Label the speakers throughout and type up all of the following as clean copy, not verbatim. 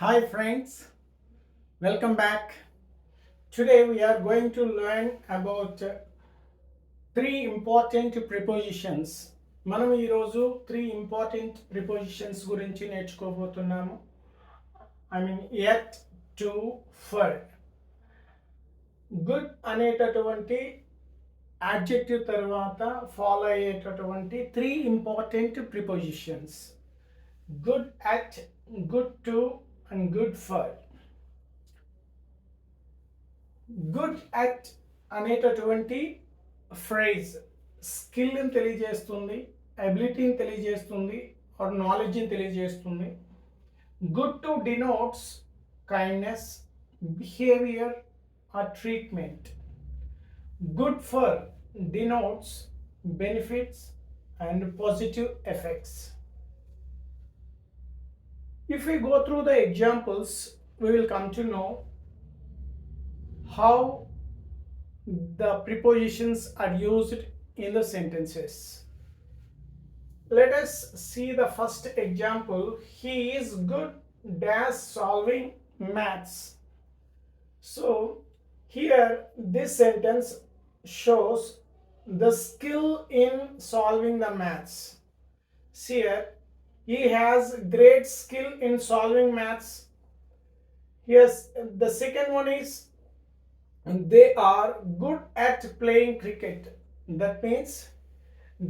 Speaker 1: Hi friends, welcome back. Today we are going to learn about three important prepositions. మనం ఈరోజు three important prepositions గురించి నేర్చుకోబోతున్నాము. yet, to, for. Good అనేటటువంటి adjective తర్వాత follow అయ్యేటటువంటి three important prepositions. Good at, good to and good for. Good at అనేటటువంటి phrase స్కిల్ని తెలియజేస్తుంది, అబిలిటీని తెలియజేస్తుంది, ఆర్ నాలెడ్జ్ని తెలియజేస్తుంది. Good to denotes kindness, behaviour or treatment. Good for denotes benefits and positive effects. If we go through the examples, we will come to know how the prepositions are used in the sentences. Let us see the first example. He is good at solving maths. So here this sentence shows the skill in solving the maths. See here, he has great skill in solving maths. Yes, the second one is they are good at playing cricket. That means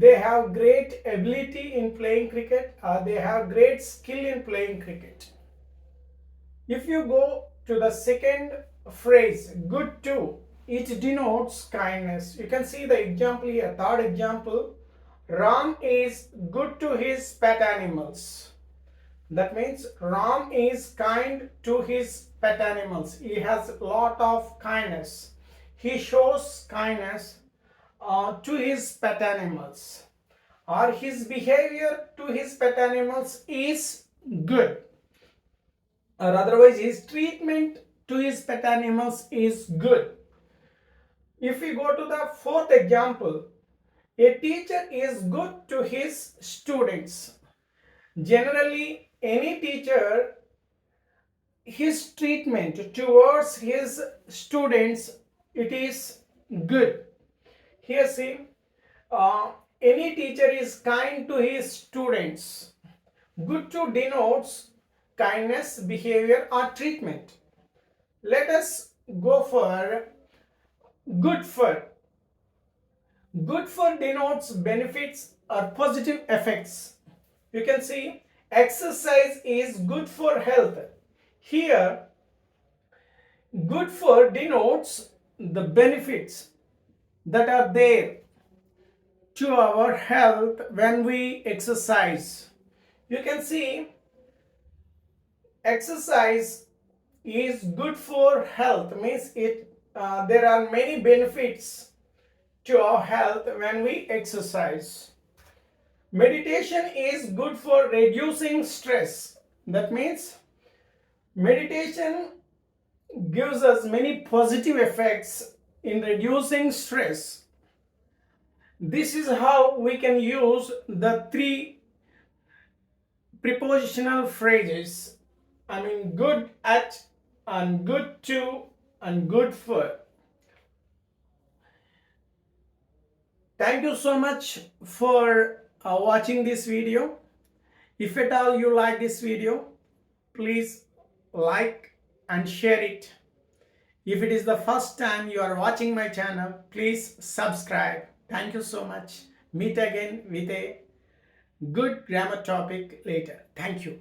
Speaker 1: they have great ability in playing cricket, or they have great skill in playing cricket. If you go to the second phrase, good to, it denotes kindness. You can see the example here, third example. Ram is good to his pet animals. That means Ram is kind to his pet animals. He has a lot of kindness. He shows kindness to his pet animals. Or his behavior to his pet animals is good. Or otherwise his treatment to his pet animals is good. If we go to the fourth example, a teacher is good to his students. Generally, any teacher, his treatment towards his students, it is good. Here see, any teacher is kind to his students. Good to denotes kindness, behavior or treatment. Let us go for good for. Good for denotes benefits or positive effects. You can see exercise is good for health. Here good for denotes the benefits that are there to our health when we exercise. You can see exercise is good for health, means there are many benefits to our health when we exercise. Meditation is good for reducing stress. That means meditation gives us many positive effects in reducing stress. This is how we can use the three prepositional phrases. Good at and good to and good for. Thank you so much for watching this video. If at all you like this video, please like and share it. If it is the first time you are watching my channel, please subscribe. Thank you so much. Meet again with a good grammar topic later. Thank you.